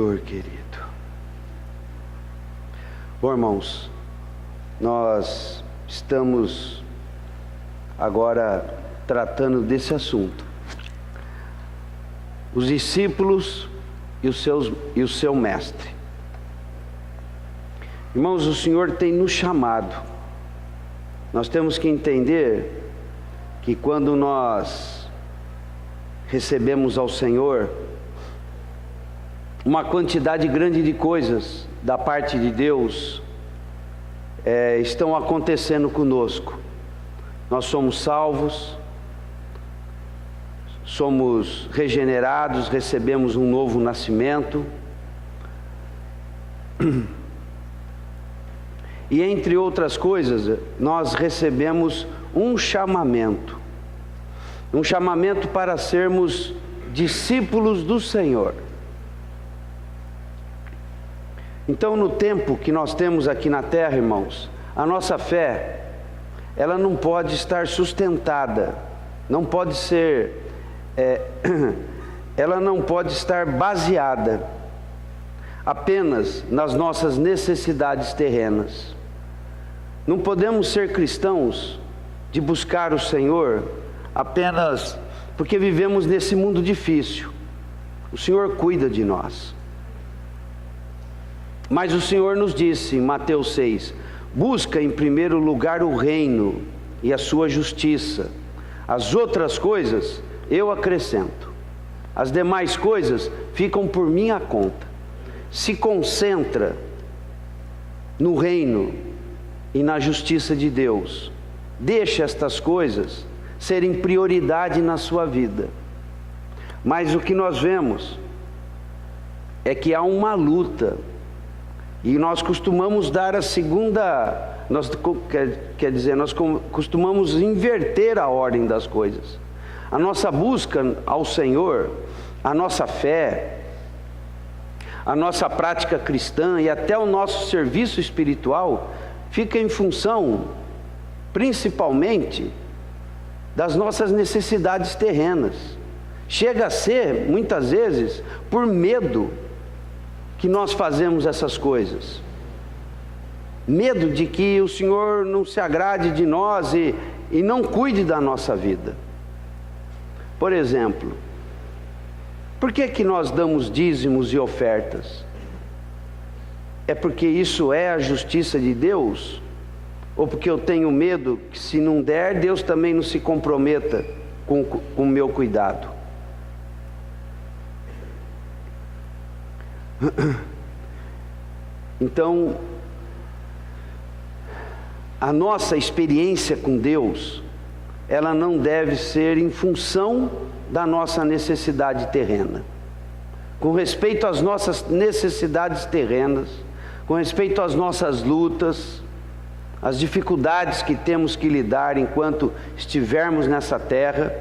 Senhor querido. Bom, irmãos, nós estamos agora tratando desse assunto. Os discípulos e o seu mestre. Irmãos, o Senhor tem nos chamado. Nós temos que entender que quando nós recebemos ao Senhor uma quantidade grande de coisas da parte de Deus estão acontecendo conosco. Nós somos salvos, somos regenerados, recebemos um novo nascimento. E entre outras coisas, nós recebemos um chamamento para sermos discípulos do Senhor. Então, no tempo que nós temos aqui na terra, irmãos, a nossa fé, ela não pode estar sustentada, não pode ser, ela não pode estar baseada apenas nas nossas necessidades terrenas. Não podemos ser cristãos de buscar o Senhor apenas porque vivemos nesse mundo difícil. O Senhor cuida de nós. Mas o Senhor nos disse em Mateus 6, busca em primeiro lugar o reino e a sua justiça. As outras coisas eu acrescento. As demais coisas ficam por minha conta. Se concentra no reino e na justiça de Deus. Deixa estas coisas serem prioridade na sua vida. Mas o que nós vemos é que há uma luta. E nós costumamos dar a segunda, nós costumamos inverter a ordem das coisas. A nossa busca ao Senhor, a nossa fé, a nossa prática cristã e até o nosso serviço espiritual fica em função, principalmente, das nossas necessidades terrenas. Chega a ser, muitas vezes, por medo que nós fazemos essas coisas. Medo de que o Senhor não se agrade de nós e não cuide da nossa vida. Por exemplo, por que nós damos dízimos e ofertas? É porque isso é a justiça de Deus? Ou porque eu tenho medo que se não der, Deus também não se comprometa com o meu cuidado? Então, a nossa experiência com Deus, ela não deve ser em função da nossa necessidade terrena. Com respeito às nossas necessidades terrenas, com respeito às nossas lutas, às dificuldades que temos que lidar enquanto estivermos nessa terra,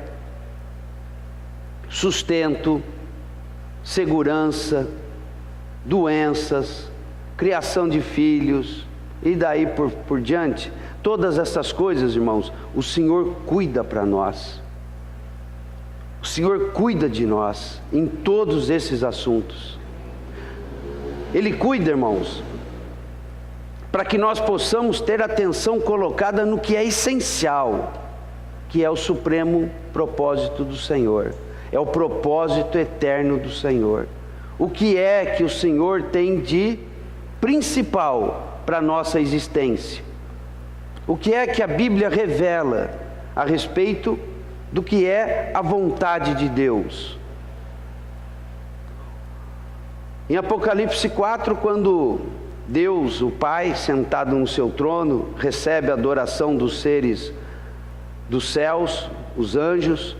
sustento, segurança, doenças, criação de filhos e daí por diante, todas essas coisas, irmãos, o Senhor cuida para nós. O Senhor cuida de nós em todos esses assuntos. Ele cuida, irmãos, para que nós possamos ter atenção colocada no que é essencial, que é o supremo propósito do Senhor, é o propósito eterno do Senhor. O que é que o Senhor tem de principal para a nossa existência? O que é que a Bíblia revela a respeito do que é a vontade de Deus? Em Apocalipse 4, quando Deus, o Pai, sentado no seu trono, recebe a adoração dos seres dos céus, os anjos,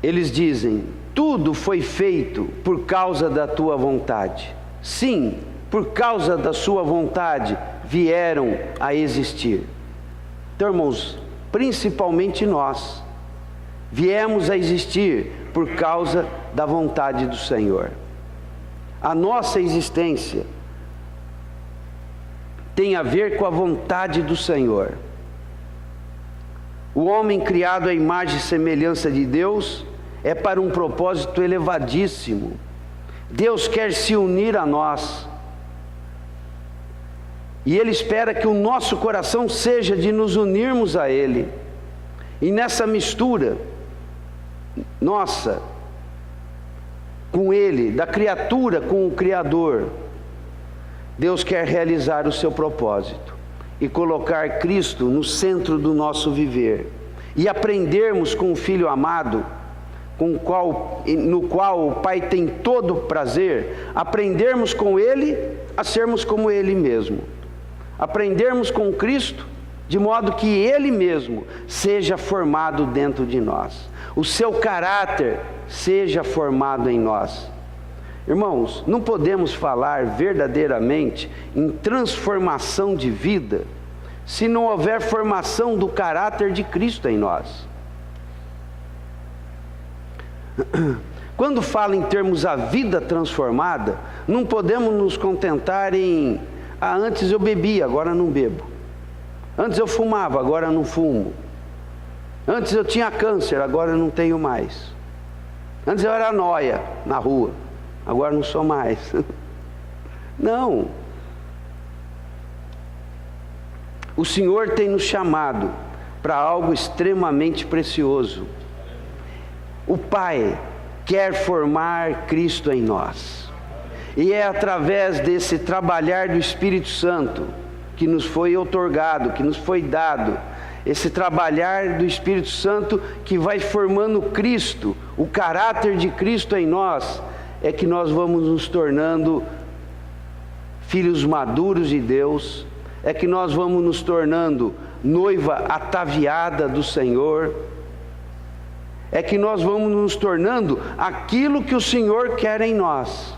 eles dizem, tudo foi feito por causa da tua vontade. Sim, por causa da sua vontade vieram a existir. Então, irmãos, principalmente nós, viemos a existir por causa da vontade do Senhor. A nossa existência tem a ver com a vontade do Senhor. O homem criado à imagem e semelhança de Deus é para um propósito elevadíssimo. Deus quer se unir a nós. E Ele espera que o nosso coração seja de nos unirmos a Ele. E nessa mistura nossa com Ele, da criatura com o Criador, Deus quer realizar o seu propósito e colocar Cristo no centro do nosso viver. E aprendermos com o Filho amado, no qual o Pai tem todo o prazer, aprendermos com Ele a sermos como Ele mesmo. Aprendermos com Cristo, de modo que Ele mesmo seja formado dentro de nós. O seu caráter seja formado em nós. Irmãos, não podemos falar verdadeiramente em transformação de vida se não houver formação do caráter de Cristo em nós. Quando fala em termos a vida transformada, não podemos nos contentar em antes eu bebia, agora não bebo. Antes eu fumava, agora não fumo. Antes eu tinha câncer, agora eu não tenho mais. Antes eu era nóia na rua, agora não sou mais. Não. O Senhor tem nos chamado para algo extremamente precioso. O Pai quer formar Cristo em nós. E é através desse trabalhar do Espírito Santo que nos foi outorgado, que nos foi dado, esse trabalhar do Espírito Santo que vai formando Cristo, o caráter de Cristo em nós, é que nós vamos nos tornando filhos maduros de Deus, é que nós vamos nos tornando noiva ataviada do Senhor, é que nós vamos nos tornando aquilo que o Senhor quer em nós.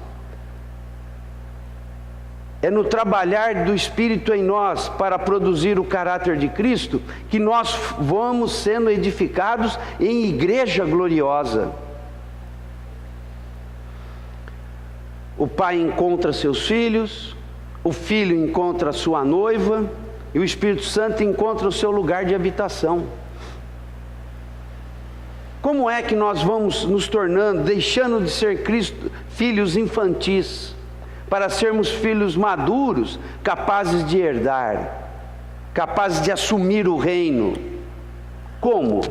É no trabalhar do Espírito em nós para produzir o caráter de Cristo que nós vamos sendo edificados em igreja gloriosa. O pai encontra seus filhos, o filho encontra a sua noiva e o Espírito Santo encontra o seu lugar de habitação. Como é que nós vamos nos tornando, deixando de ser filhos infantis, para sermos filhos maduros, capazes de herdar, capazes de assumir o reino? Como?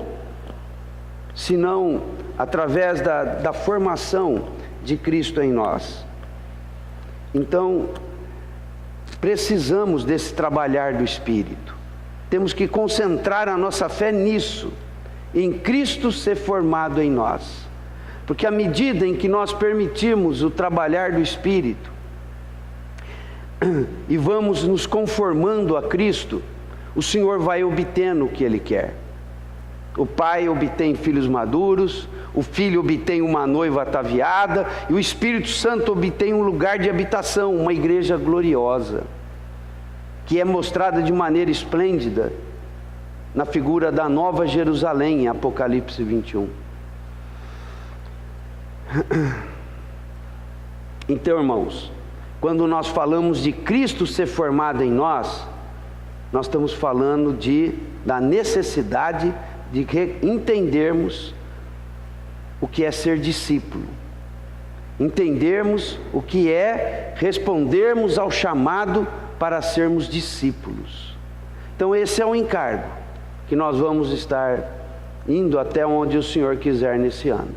Senão através da formação de Cristo em nós. Então, precisamos desse trabalhar do Espírito. Temos que concentrar a nossa fé nisso, em Cristo ser formado em nós. Porque à medida em que nós permitimos o trabalhar do Espírito, e vamos nos conformando a Cristo, o Senhor vai obtendo o que Ele quer. O pai obtém filhos maduros, o filho obtém uma noiva ataviada, e o Espírito Santo obtém um lugar de habitação, uma igreja gloriosa, que é mostrada de maneira esplêndida na figura da Nova Jerusalém, em Apocalipse 21. Então, irmãos, quando nós falamos de Cristo ser formado em nós, nós estamos falando da necessidade de entendermos o que é ser discípulo, entendermos o que é respondermos ao chamado para sermos discípulos. Então esse é o encargo que nós vamos estar indo até onde o Senhor quiser nesse ano.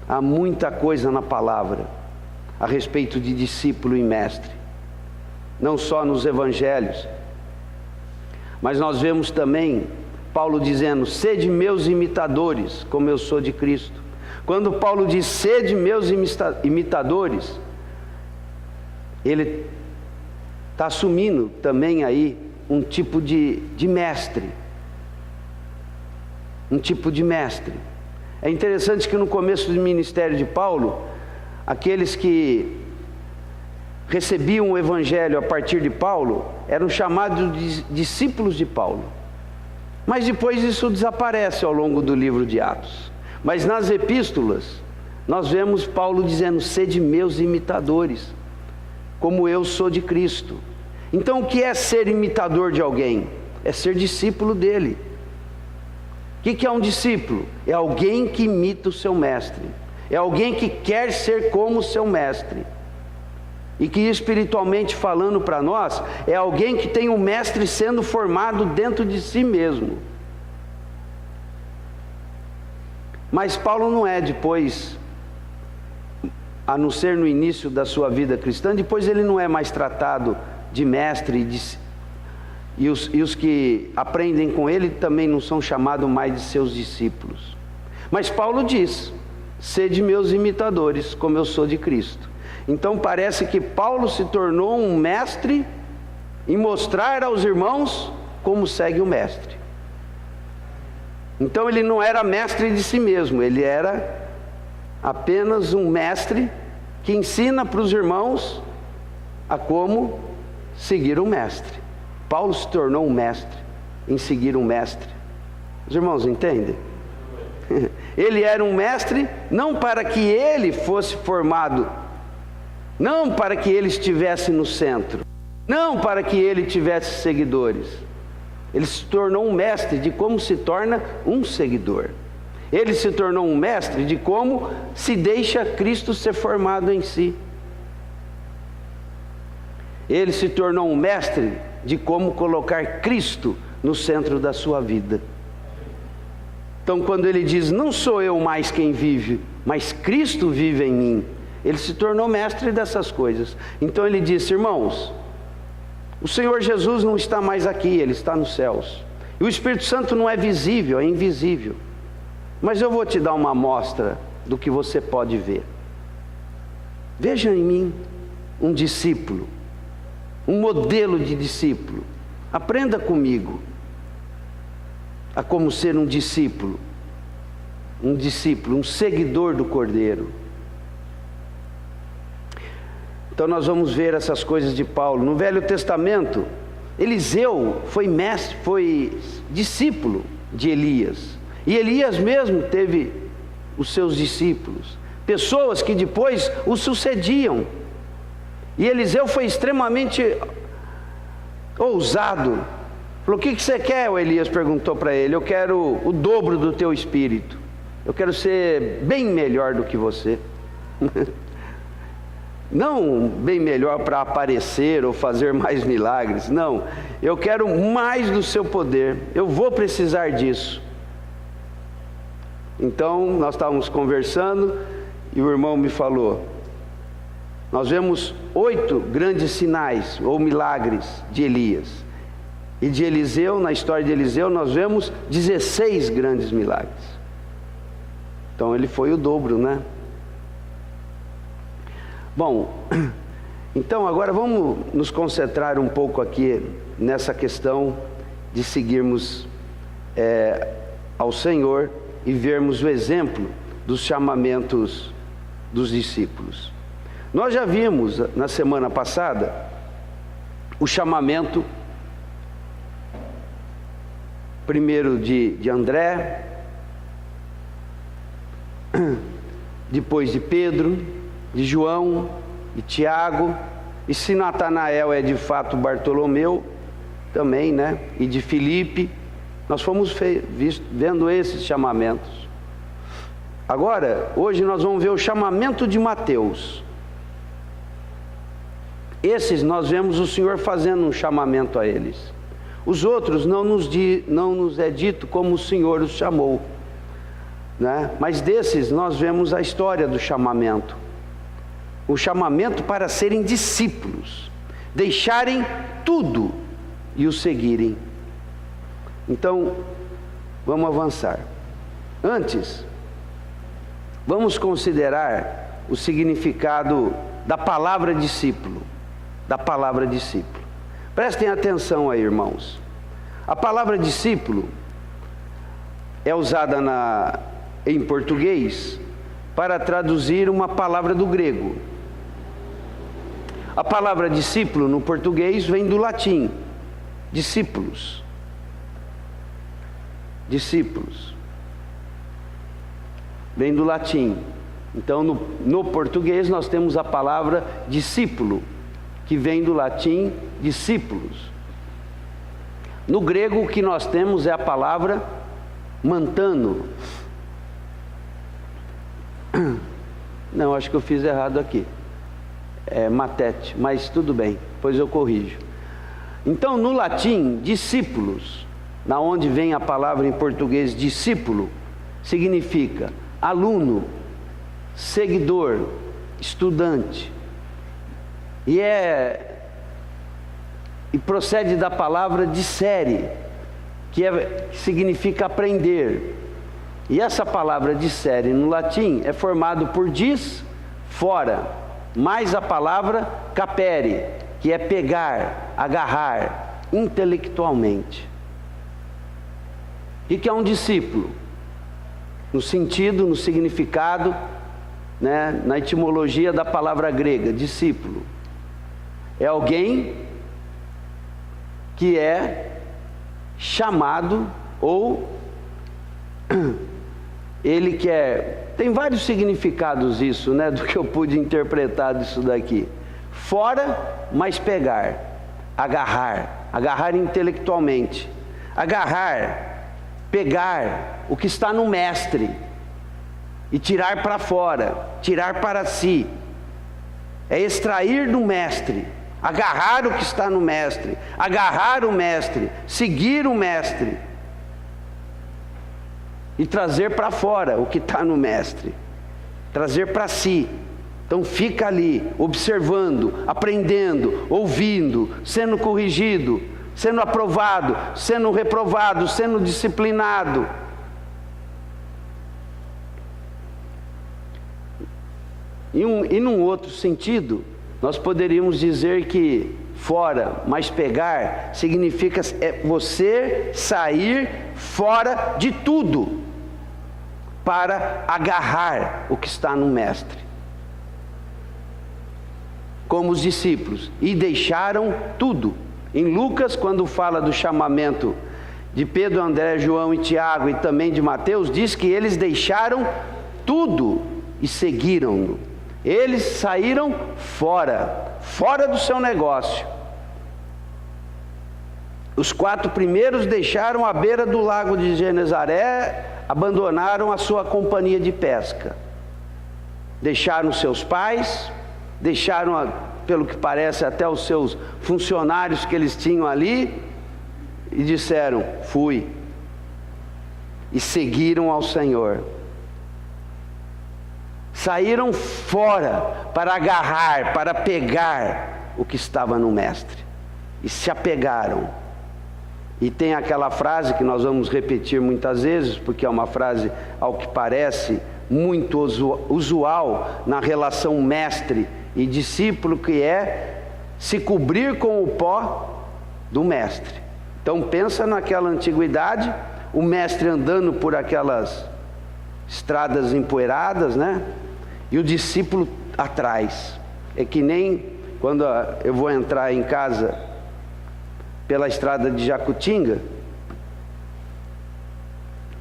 Há muita coisa na palavra a respeito de discípulo e mestre, não só nos evangelhos, mas nós vemos também Paulo dizendo: sede meus imitadores, como eu sou de Cristo. Quando Paulo diz sede meus imitadores, ele está assumindo também aí um tipo de mestre. Um tipo de mestre. É interessante que no começo do ministério de Paulo, aqueles que recebiam o evangelho a partir de Paulo eram chamados de discípulos de Paulo. Mas depois isso desaparece ao longo do livro de Atos. Mas nas epístolas, nós vemos Paulo dizendo: sede meus imitadores, como eu sou de Cristo. Então o que é ser imitador de alguém? É ser discípulo dele. O que é um discípulo? É alguém que imita o seu mestre. É alguém que quer ser como o seu mestre. E que espiritualmente falando para nós, é alguém que tem um mestre sendo formado dentro de si mesmo. Mas Paulo não é depois, a não ser no início da sua vida cristã, depois ele não é mais tratado de mestre, e os que aprendem com ele também não são chamados mais de seus discípulos. Mas Paulo diz: sede meus imitadores, como eu sou de Cristo. Então parece que Paulo se tornou um mestre em mostrar aos irmãos como segue o mestre. Então ele não era mestre de si mesmo, ele era apenas um mestre que ensina para os irmãos a como seguir o mestre. Paulo se tornou um mestre em seguir um mestre. Os irmãos entendem? Ele era um mestre não para que ele fosse formado, não para que ele estivesse no centro, não para que ele tivesse seguidores. Ele se tornou um mestre de como se torna um seguidor. Ele se tornou um mestre de como se deixa Cristo ser formado em si. Ele se tornou um mestre de como colocar Cristo no centro da sua vida. Então quando ele diz: não sou eu mais quem vive, mas Cristo vive em mim, ele se tornou mestre dessas coisas. Então ele disse: irmãos, o Senhor Jesus não está mais aqui, Ele está nos céus. E o Espírito Santo não é visível, é invisível. Mas eu vou te dar uma amostra do que você pode ver. Veja em mim um discípulo, um modelo de discípulo. Aprenda comigo a como ser um discípulo, um seguidor do Cordeiro. Então nós vamos ver essas coisas de Paulo. No Velho Testamento, Eliseu foi mestre, foi discípulo de Elias. E Elias mesmo teve os seus discípulos, pessoas que depois o sucediam. E Eliseu foi extremamente ousado. Falou: o que você quer? O Elias perguntou para ele: eu quero o dobro do teu espírito. Eu quero ser bem melhor do que você. Não bem melhor para aparecer ou fazer mais milagres, não. Eu quero mais do seu poder, eu vou precisar disso. Então nós estávamos conversando e o irmão me falou: nós vemos 8 grandes sinais ou milagres de Elias. E de Eliseu, na história de Eliseu, nós vemos 16 grandes milagres. Então ele foi o dobro, né? Bom, então agora vamos nos concentrar um pouco aqui nessa questão de seguirmos ao Senhor e vermos o exemplo dos chamamentos dos discípulos. Nós já vimos na semana passada o chamamento primeiro de André, depois de Pedro, de João, de Tiago, e se Natanael é de fato Bartolomeu também, né? E de Filipe. Nós fomos vendo esses chamamentos. Agora, hoje nós vamos ver o chamamento de Mateus. Esses nós vemos o Senhor fazendo um chamamento a eles. Os outros não nos é dito como o Senhor os chamou, né? Mas desses nós vemos a história do chamamento. O chamamento para serem discípulos, deixarem tudo e o seguirem. Então, vamos avançar. Antes, vamos considerar o significado da palavra discípulo. Da palavra discípulo. Prestem atenção aí, irmãos. A palavra discípulo é usada em português para traduzir uma palavra do grego. A palavra discípulo no português vem do latim, discípulos. Discípulos. Vem do latim. Então no português nós temos a palavra discípulo, que vem do latim discípulos. No grego o que nós temos é a palavra mantano. Não, acho que eu fiz errado aqui. É matete, mas tudo bem, depois eu corrijo. Então, no latim, discípulos, da onde vem a palavra em português discípulo, significa aluno, seguidor, estudante. E procede da palavra dissere, que significa aprender. E essa palavra dissere no latim é formado por dis, fora, mais a palavra capere, que é pegar, agarrar, intelectualmente. E que é um discípulo? No sentido, no significado, né, na etimologia da palavra grega, discípulo. É alguém que é chamado, ou ele quer... Tem vários significados isso, né, do que eu pude interpretar disso daqui. Fora, mas pegar, agarrar intelectualmente. Agarrar, pegar o que está no mestre e tirar para fora, tirar para si. É extrair do mestre, agarrar o que está no mestre, agarrar o mestre, seguir o mestre e trazer para fora o que está no mestre, trazer para si. Então fica ali, observando, aprendendo, ouvindo, sendo corrigido, sendo aprovado, sendo reprovado, sendo disciplinado. E num outro sentido, nós poderíamos dizer que fora, mas pegar, significa você sair fora de tudo para agarrar o que está no mestre. Como os discípulos, e deixaram tudo. Em Lucas, quando fala do chamamento de Pedro, André, João e Tiago, e também de Mateus, diz que eles deixaram tudo e seguiram-no. Eles saíram fora do seu negócio. Os 4 primeiros deixaram à beira do lago de Genezaré, abandonaram a sua companhia de pesca. Deixaram seus pais, deixaram, pelo que parece, até os seus funcionários que eles tinham ali, e disseram: fui. E seguiram ao Senhor. Saíram fora para agarrar, para pegar o que estava no mestre. E se apegaram. E tem aquela frase que nós vamos repetir muitas vezes, porque é uma frase, ao que parece, muito usual na relação mestre e discípulo, que é se cobrir com o pó do mestre. Então pensa naquela antiguidade, o mestre andando por aquelas estradas empoeiradas, né? E o discípulo atrás. É que nem quando eu vou entrar em casa pela estrada de Jacutinga,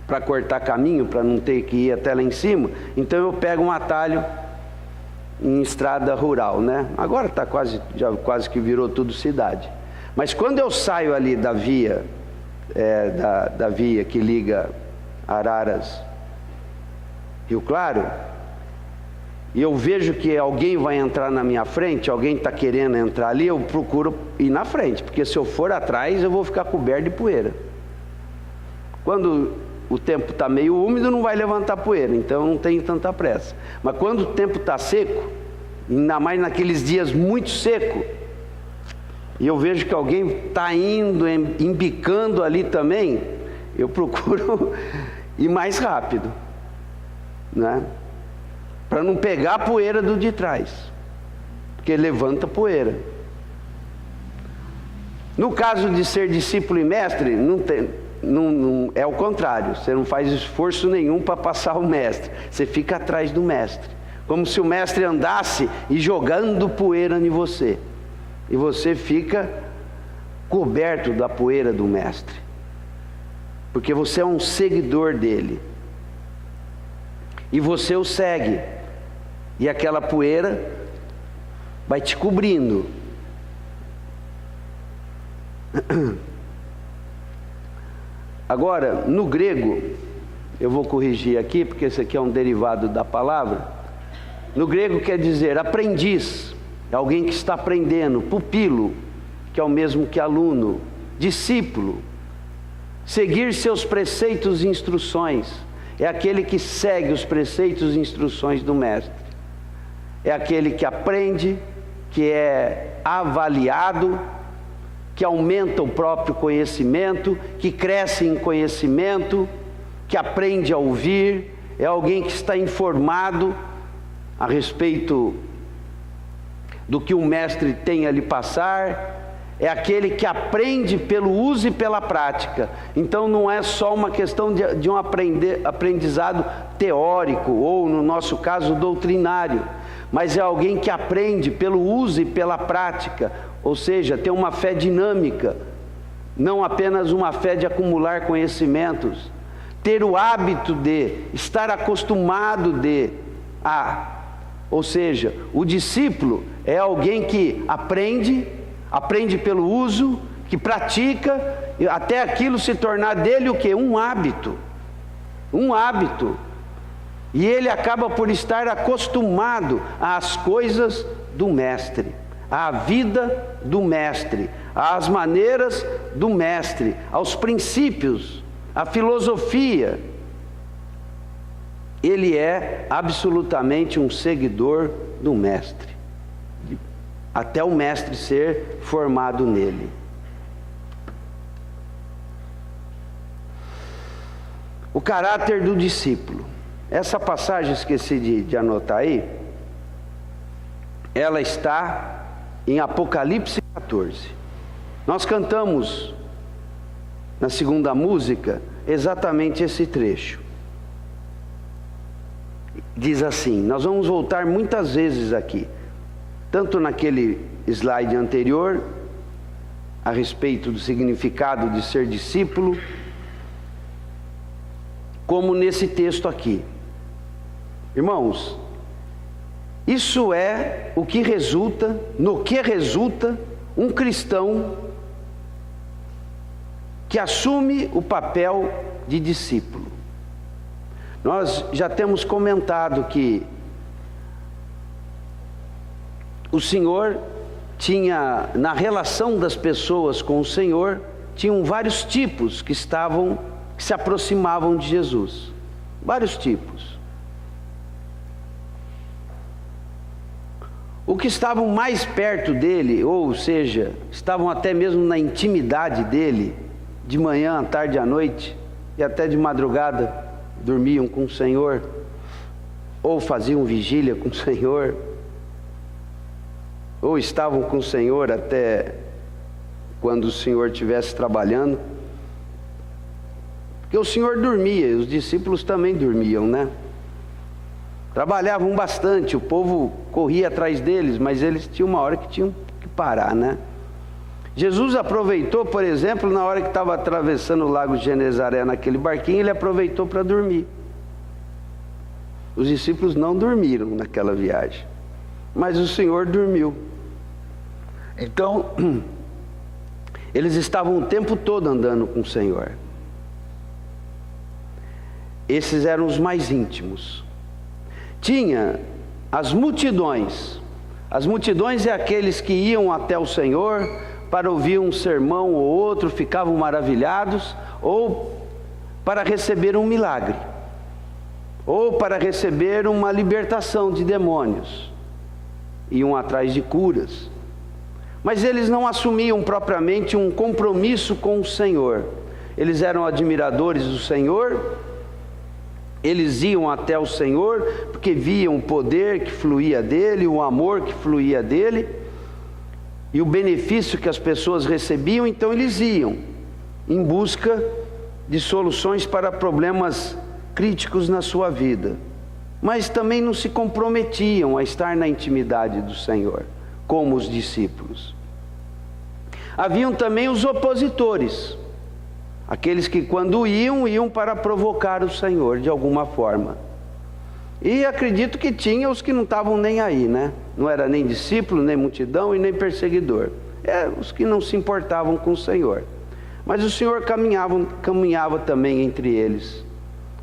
para cortar caminho, para não ter que ir até lá em cima, então eu pego um atalho em estrada rural, né? Agora está quase que virou tudo cidade. Mas quando eu saio ali da via, da via que liga Araras, Rio Claro, e eu vejo que alguém vai entrar na minha frente, alguém está querendo entrar ali, eu procuro ir na frente, porque se eu for atrás eu vou ficar coberto de poeira. Quando o tempo está meio úmido, não vai levantar poeira, então não tem tanta pressa. Mas quando o tempo está seco, ainda mais naqueles dias muito seco, e eu vejo que alguém está indo, embicando ali também, eu procuro ir mais rápido, né? Para não pegar a poeira do de trás, porque levanta poeira. No caso de ser discípulo e mestre, não é o contrário. Você não faz esforço nenhum para passar o mestre, você fica atrás do mestre, como se o mestre andasse e jogando poeira em você, e você fica coberto da poeira do mestre, porque você é um seguidor dele, e você o segue, e aquela poeira vai te cobrindo. Agora, no grego, eu vou corrigir aqui, porque esse aqui é um derivado da palavra. No grego quer dizer aprendiz, é alguém que está aprendendo. Pupilo, que é o mesmo que aluno. Discípulo, seguir seus preceitos e instruções, é aquele que segue os preceitos e instruções do mestre. É aquele que aprende, que é avaliado, que aumenta o próprio conhecimento, que cresce em conhecimento, que aprende a ouvir, é alguém que está informado a respeito do que o mestre tem a lhe passar, é aquele que aprende pelo uso e pela prática. Então não é só uma questão de um aprendizado teórico, ou no nosso caso doutrinário, mas é alguém que aprende pelo uso e pela prática, ou seja, tem uma fé dinâmica, não apenas uma fé de acumular conhecimentos, ter o hábito de, estar acostumado ou seja, o discípulo é alguém que aprende pelo uso, que pratica, até aquilo se tornar dele o quê? Um hábito. E ele acaba por estar acostumado às coisas do mestre, à vida do mestre, às maneiras do mestre, aos princípios, à filosofia. Ele é absolutamente um seguidor do mestre, até o mestre ser formado nele. O caráter do discípulo. Essa passagem, esqueci de anotar aí, ela está em Apocalipse 14. Nós cantamos na segunda música exatamente esse trecho. Diz assim, nós vamos voltar muitas vezes aqui, tanto naquele slide anterior, a respeito do significado de ser discípulo, como nesse texto aqui. Irmãos, isso é o que resulta, no que resulta um cristão que assume o papel de discípulo. Nós já temos comentado que o Senhor tinha, na relação das pessoas com o Senhor, tinham vários tipos que se aproximavam de Jesus. Vários tipos. O que estavam mais perto dele, ou seja, estavam até mesmo na intimidade dele, de manhã, à tarde, à noite, e até de madrugada, dormiam com o Senhor, ou faziam vigília com o Senhor, ou estavam com o Senhor até quando o Senhor estivesse trabalhando, porque o Senhor dormia, e os discípulos também dormiam, né? Trabalhavam bastante, o povo corria atrás deles, mas eles tinham uma hora que tinham que parar, né? Jesus aproveitou, por exemplo, na hora que estava atravessando o lago de Genezaré naquele barquinho, ele aproveitou para dormir. Os discípulos não dormiram naquela viagem, mas o Senhor dormiu. Então, eles estavam o tempo todo andando com o Senhor. Esses eram os mais íntimos. Tinha as multidões. As multidões é aqueles que iam até o Senhor para ouvir um sermão ou outro, ficavam maravilhados, ou para receber um milagre, ou para receber uma libertação de demônios, iam atrás de curas. Mas eles não assumiam propriamente um compromisso com o Senhor. Eles eram admiradores do Senhor, eles iam até o Senhor porque viam o poder que fluía dele, o amor que fluía dele e o benefício que as pessoas recebiam. Então eles iam em busca de soluções para problemas críticos na sua vida, mas também não se comprometiam a estar na intimidade do Senhor, como os discípulos. Haviam também os opositores, aqueles que quando iam para provocar o Senhor de alguma forma. E acredito que tinha os que não estavam nem aí, né? Não era nem discípulo, nem multidão e nem perseguidor. Os que não se importavam com o Senhor. Mas o Senhor caminhava também entre eles,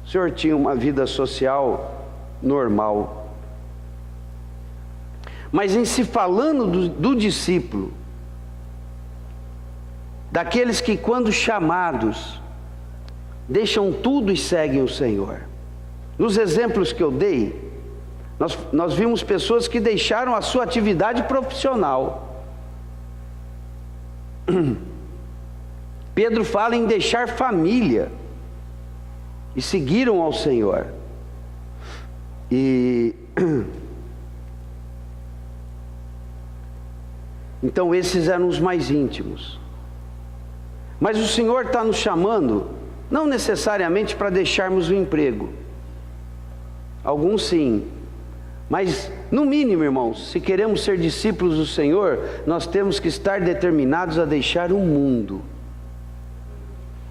O Senhor tinha uma vida social normal. Mas em se falando do discípulo, daqueles que quando chamados, deixam tudo e seguem o Senhor. Nos exemplos que eu dei, nós vimos pessoas que deixaram a sua atividade profissional. Pedro fala em deixar família e seguiram ao Senhor. Então esses eram os mais íntimos. Mas o Senhor está nos chamando, não necessariamente para deixarmos o emprego. Alguns sim. Mas, no mínimo, irmãos, se queremos ser discípulos do Senhor, nós temos que estar determinados a deixar o mundo,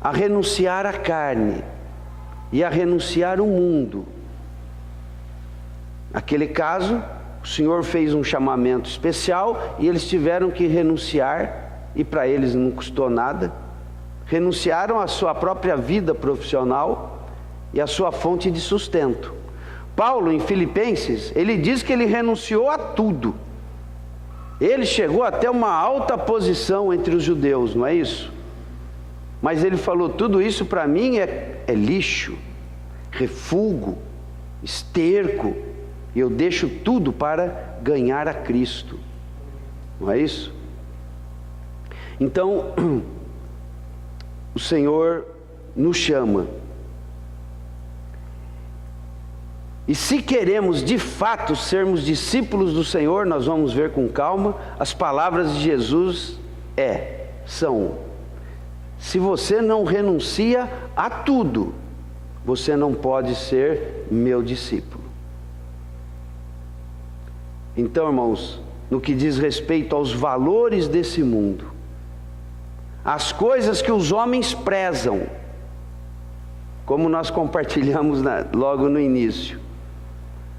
a renunciar à carne e a renunciar o mundo. Naquele caso, o Senhor fez um chamamento especial e eles tiveram que renunciar, e para eles não custou nada. Renunciaram à sua própria vida profissional e à sua fonte de sustento. Paulo, em Filipenses, ele diz que ele renunciou a tudo. Ele chegou até uma alta posição entre os judeus, não é isso? Mas ele falou, tudo isso para mim é lixo, refúgio, esterco, e eu deixo tudo para ganhar a Cristo. Não é isso? Então, o Senhor nos chama. E se queremos de fato sermos discípulos do Senhor, nós vamos ver com calma, as palavras de Jesus são: se você não renuncia a tudo, você não pode ser meu discípulo. Então, irmãos, no que diz respeito aos valores desse mundo, as coisas que os homens prezam, como nós compartilhamos logo no início,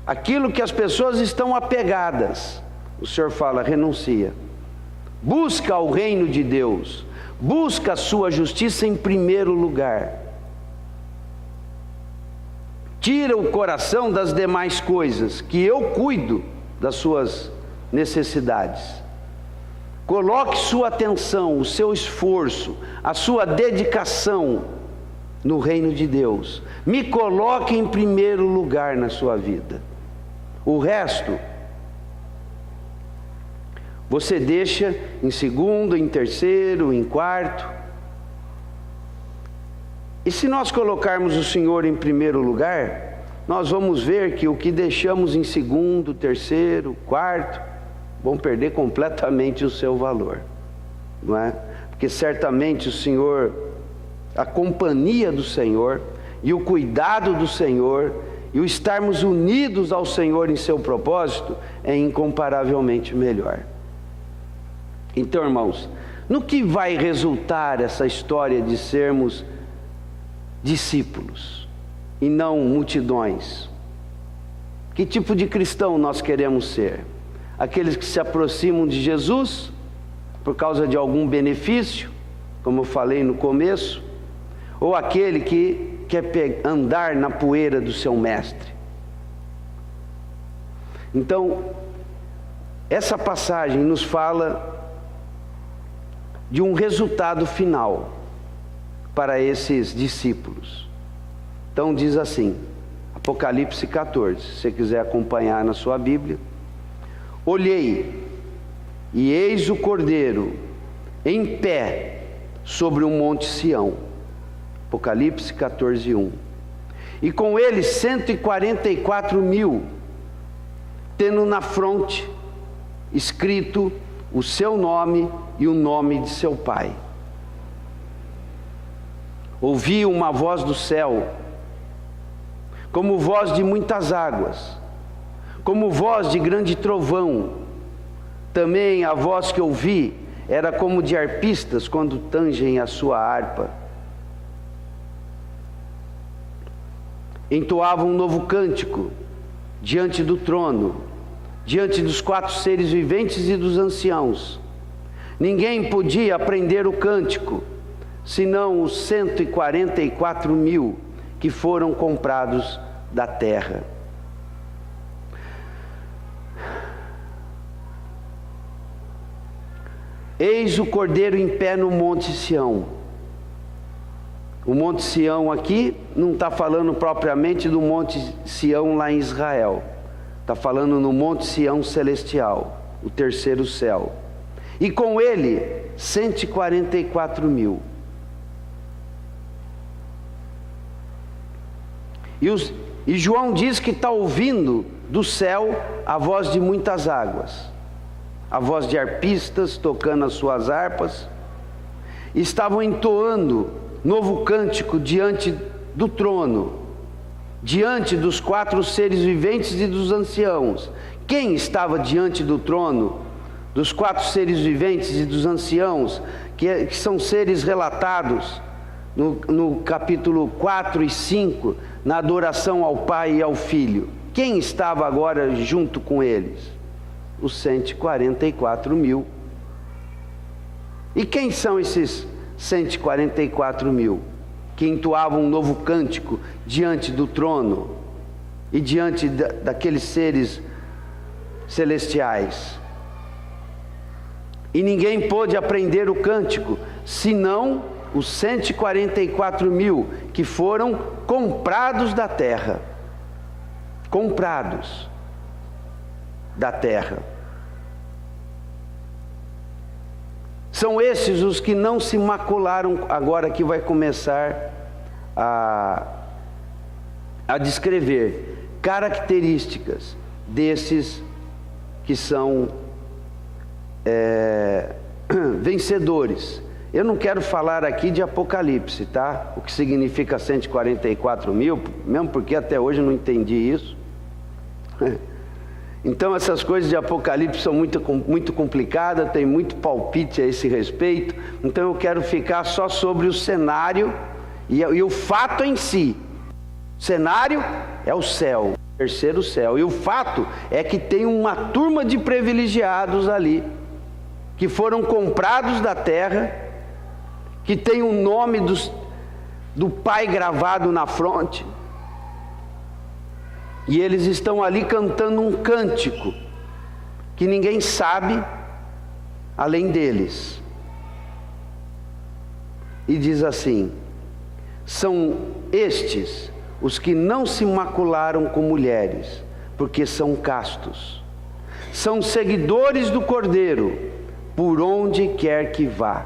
aquilo que as pessoas estão apegadas, o Senhor fala, renuncia. Busca o reino de Deus, busca a sua justiça em primeiro lugar. Tira o coração das demais coisas, que eu cuido das suas necessidades. Coloque sua atenção, o seu esforço, a sua dedicação no reino de Deus. Me coloque em primeiro lugar na sua vida. O resto, você deixa em segundo, em terceiro, em quarto. E se nós colocarmos o Senhor em primeiro lugar, nós vamos ver que o que deixamos em segundo, terceiro, quarto, vão perder completamente o seu valor, não é? Porque certamente o Senhor, a companhia do Senhor e o cuidado do Senhor e o estarmos unidos ao Senhor em seu propósito é incomparavelmente melhor. Então, irmãos, no que vai resultar essa história de sermos discípulos e não multidões? Que tipo de cristão nós queremos ser? Aqueles que se aproximam de Jesus por causa de algum benefício, como eu falei no começo, ou aquele que quer andar na poeira do seu mestre? Então, essa passagem nos fala de um resultado final para esses discípulos. Então diz assim, Apocalipse 14, se você quiser acompanhar na sua Bíblia: olhei, e eis o Cordeiro em pé sobre o monte Sião. Apocalipse 14, 1. E com ele 144.000, tendo na fronte escrito o seu nome e o nome de seu pai. Ouvi uma voz do céu, como voz de muitas águas, como voz de grande trovão. Também a voz que ouvi era como de arpistas quando tangem a sua harpa. Entoavam um novo cântico diante do trono, diante dos 4 seres viventes e dos anciãos. Ninguém podia aprender o cântico, senão os 144.000 que foram comprados da terra. Eis o Cordeiro em pé no Monte Sião. O Monte Sião aqui não está falando propriamente do Monte Sião lá em Israel. Está falando no Monte Sião celestial, o terceiro céu. E com ele, 144 mil. E João diz que está ouvindo do céu a voz de muitas águas. A voz de arpistas tocando as suas harpas. Estavam entoando novo cântico diante do trono, diante dos 4 seres viventes e dos anciãos. Quem estava diante do trono, dos 4 seres viventes e dos anciãos, que são seres relatados no capítulo 4 e 5, na adoração ao Pai e ao Filho? Quem estava agora junto com eles? Os 144 mil. E quem são esses 144 mil que entoavam um novo cântico diante do trono e diante daqueles seres celestiais? E ninguém pôde aprender o cântico, senão os 144 mil que foram comprados da terra. Comprados da terra. São esses os que não se macularam. Agora que vai começar a descrever características desses que são vencedores. Eu não quero falar aqui de Apocalipse, tá? O que significa 144 mil, mesmo porque até hoje eu não entendi isso. Então essas coisas de Apocalipse são muito complicadas, tem muito palpite a esse respeito. Então eu quero ficar só sobre o cenário e o fato em si. O cenário é o céu, o terceiro céu. E o fato é que tem uma turma de privilegiados ali, que foram comprados da terra, que tem o nome do Pai gravado na fronte. E eles estão ali cantando um cântico que ninguém sabe além deles. E diz assim: são estes os que não se macularam com mulheres, porque são castos. São seguidores do Cordeiro, por onde quer que vá.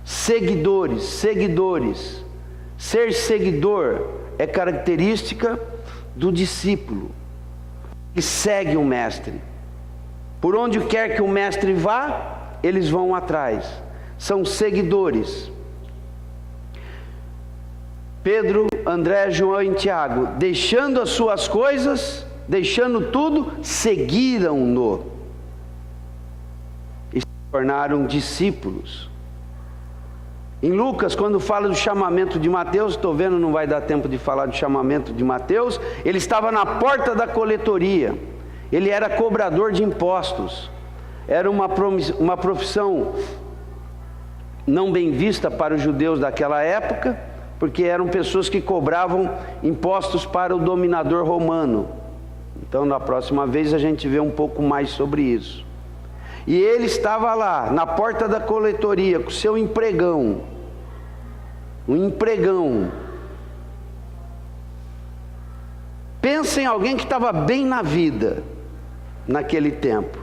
Seguidores, seguidores. Ser seguidor é característica do discípulo que segue o mestre. Por onde quer que o mestre vá, eles vão atrás. São seguidores. Pedro, André, João e Tiago, deixando as suas coisas, deixando tudo, seguiram-no e se tornaram discípulos. Em Lucas, quando fala do chamamento de Mateus, estou vendo, não vai dar tempo de falar do chamamento de Mateus, ele estava na porta da coletoria, ele era cobrador de impostos, era uma profissão não bem vista para os judeus daquela época, porque eram pessoas que cobravam impostos para o dominador romano. Então na próxima vez a gente vê um pouco mais sobre isso. E ele estava lá, na porta da coletoria, com seu empregão. Um empregão. Pensa em alguém que estava bem na vida, naquele tempo.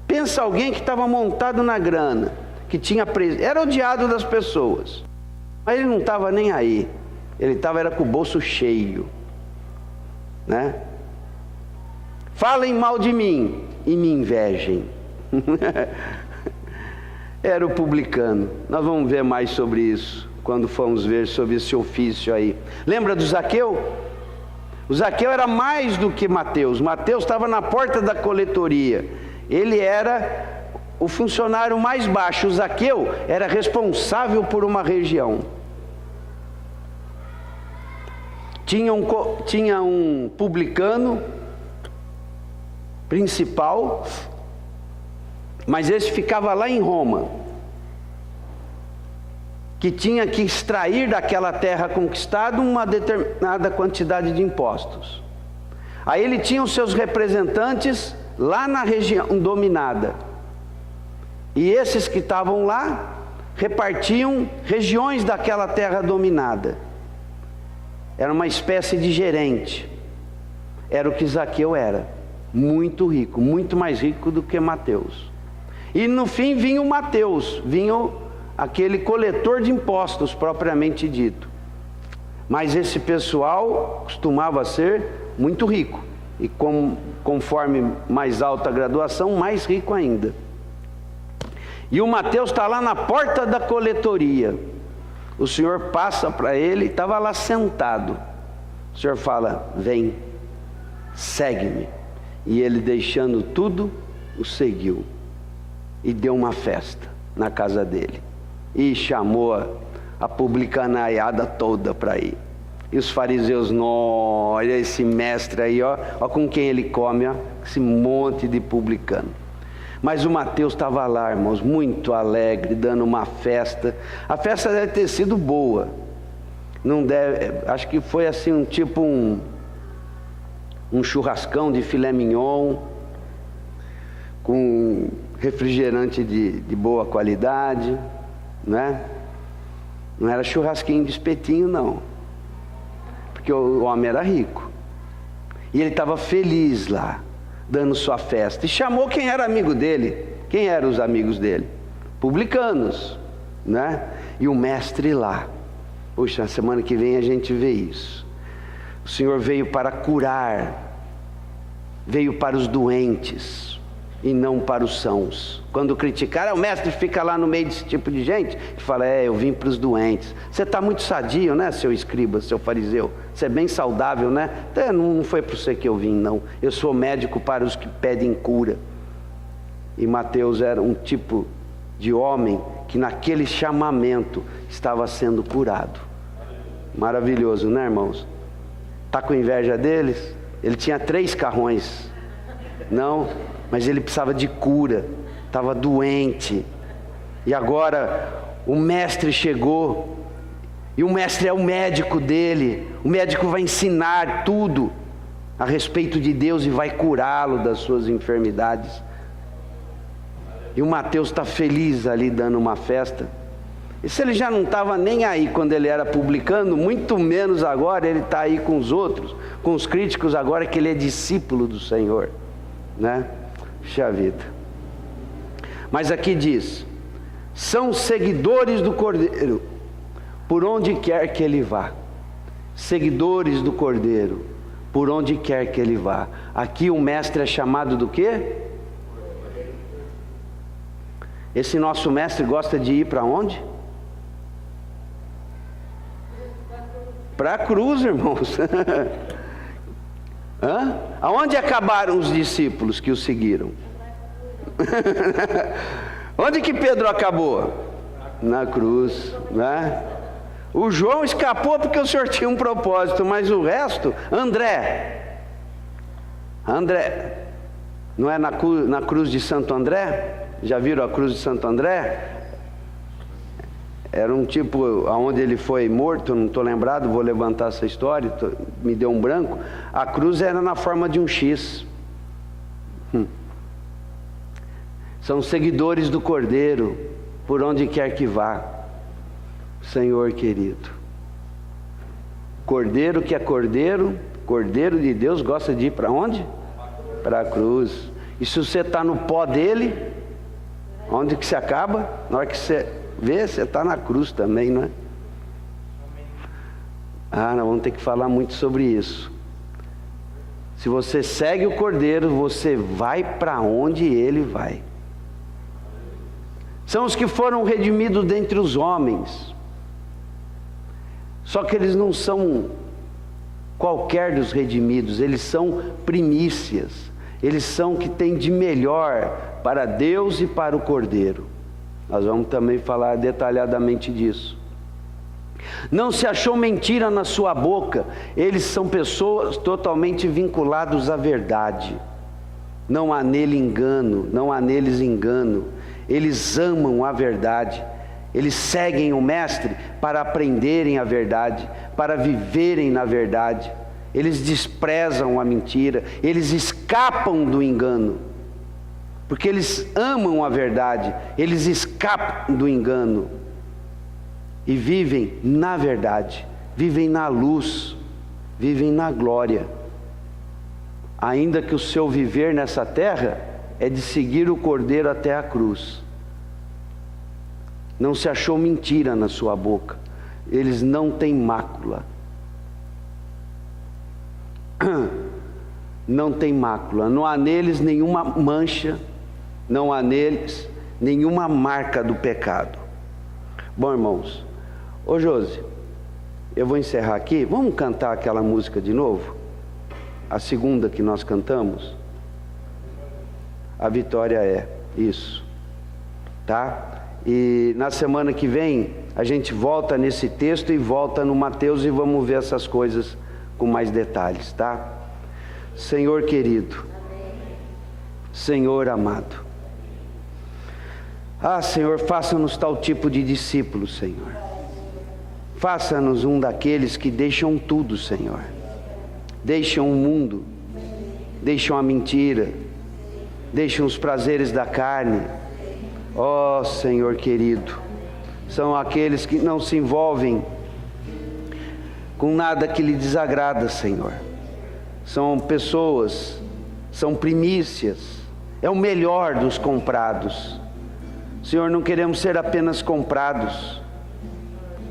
Pensa em alguém que estava montado na grana, que tinha era odiado das pessoas. Mas ele não estava nem aí. Ele era com o bolso cheio, né? Falem mal de mim e me invejem. Era o publicano. Nós vamos ver mais sobre isso quando formos ver sobre esse ofício aí. Lembra do Zaqueu? O Zaqueu era mais do que Mateus. Mateus estava na porta da coletoria. Ele era o funcionário mais baixo. O Zaqueu era responsável por uma região. Tinha um publicano principal, mas esse ficava lá em Roma, que tinha que extrair daquela terra conquistada uma determinada quantidade de impostos. Aí ele tinha os seus representantes lá na região dominada, e esses que estavam lá repartiam regiões daquela terra dominada. Era uma espécie de gerente. Era o que Zaqueu era, muito rico, muito mais rico do que Mateus. E no fim vinha o Mateus, vinha aquele coletor de impostos propriamente dito. Mas esse pessoal costumava ser muito rico, e conforme mais alta a graduação, mais rico ainda. E o Mateus está lá na porta da coletoria. O Senhor passa para ele, estava lá sentado. O Senhor fala: vem, segue-me. E ele, deixando tudo, o seguiu. E deu uma festa na casa dele. E chamou a publicanaiada toda para ir. E os fariseus: olha esse mestre aí, ó com quem ele come, ó, esse monte de publicano. Mas o Mateus estava lá, irmãos, muito alegre, dando uma festa. A festa deve ter sido boa. Não deve, acho que foi assim um churrascão de filé mignon, com refrigerante de boa qualidade, né? Não era churrasquinho de espetinho, não, porque o homem era rico, e ele estava feliz lá, dando sua festa, e chamou quem era amigo dele. Quem eram os amigos dele? Publicanos, né? E o mestre lá. Puxa, na semana que vem a gente vê isso. O Senhor veio para curar, veio para os doentes e não para os sãos. Quando criticar, o mestre fica lá no meio desse tipo de gente que fala: eu vim para os doentes. Você está muito sadio, né, seu escriba, seu fariseu? Você é bem saudável, né? Não foi para você que eu vim, não. Eu sou médico para os que pedem cura. E Mateus era um tipo de homem que naquele chamamento estava sendo curado. Maravilhoso, né, irmãos? Está com inveja deles? Ele tinha 3 carrões. Não, mas ele precisava de cura, estava doente. E agora o mestre chegou, e o mestre é o médico dele. O médico vai ensinar tudo a respeito de Deus e vai curá-lo das suas enfermidades. E o Mateus está feliz ali dando uma festa. E se ele já não estava nem aí quando ele era publicano, muito menos agora ele está aí com os outros, com os críticos, agora que ele é discípulo do Senhor, né? Puxa vida. Mas aqui diz: são seguidores do Cordeiro por onde quer que ele vá. Seguidores do Cordeiro por onde quer que ele vá. Aqui o mestre é chamado do quê? Esse nosso mestre gosta de ir para onde? Para a cruz, irmãos. Aonde acabaram os discípulos que o seguiram? Onde que Pedro acabou? Na cruz, né? O João escapou porque o Senhor tinha um propósito, mas o resto, André, não é na cruz de Santo André? Já viram a cruz de Santo André? Era um tipo, aonde ele foi morto, não estou lembrado, vou levantar essa história, me deu um branco. A cruz era na forma de um X. São seguidores do Cordeiro, por onde quer que vá. Senhor querido, Cordeiro que é Cordeiro, Cordeiro de Deus, gosta de ir para onde? Para a cruz. E se você está no pó dele, onde que se acaba? Na hora que você vê, você está na cruz também, não é? Nós vamos ter que falar muito sobre isso. Se você segue o Cordeiro, você vai para onde ele vai. São os que foram redimidos dentre os homens. Só que eles não são qualquer dos redimidos, eles são primícias. Eles são o que tem de melhor para Deus e para o Cordeiro. Nós vamos também falar detalhadamente disso. Não se achou mentira na sua boca. Eles são pessoas totalmente vinculados à verdade. Não há nele engano, não há neles engano. Eles amam a verdade Eles seguem o Mestre para aprenderem a verdade, para viverem na verdade. Eles desprezam a mentira, eles escapam do engano, porque eles amam a verdade, eles escapam do engano e vivem na verdade, vivem na luz, vivem na glória. Ainda que o seu viver nessa terra é de seguir o Cordeiro até a cruz. Não se achou mentira na sua boca. Eles não têm mácula. Não tem mácula. Não há neles nenhuma mancha. Não há neles nenhuma marca do pecado. Bom, irmãos. Ô Josi, eu vou encerrar aqui. Vamos cantar aquela música de novo? A segunda que nós cantamos. A vitória é isso. Tá? E na semana que vem a gente volta nesse texto e volta no Mateus e vamos ver essas coisas com mais detalhes, tá? Senhor querido, Senhor amado, Senhor, faça-nos tal tipo de discípulo, Senhor. Faça-nos um daqueles que deixam tudo, Senhor. Deixam o mundo, deixam a mentira, deixam os prazeres da carne. Ó Senhor querido, são aqueles que não se envolvem com nada que lhe desagrada, Senhor. São pessoas, são primícias, é o melhor dos comprados. Senhor, não queremos ser apenas comprados.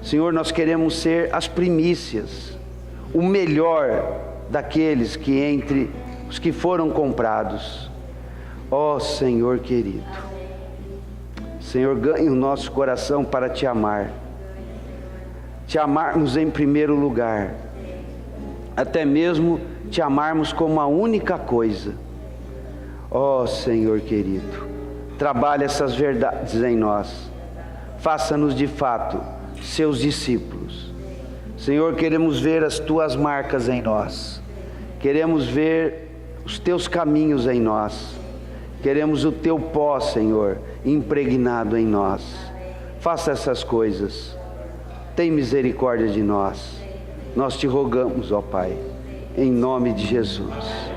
Senhor, nós queremos ser as primícias, o melhor daqueles que entre os que foram comprados. Ó Senhor querido, Senhor, ganhe o nosso coração para te amar. Te amarmos em primeiro lugar. Até mesmo te amarmos como a única coisa. Ó Senhor querido, trabalhe essas verdades em nós. Faça-nos de fato seus discípulos. Senhor, queremos ver as tuas marcas em nós. Queremos ver os teus caminhos em nós. Queremos o teu pó, Senhor, impregnado em nós. Faça essas coisas. Tem misericórdia de nós. Nós te rogamos, ó Pai, em nome de Jesus.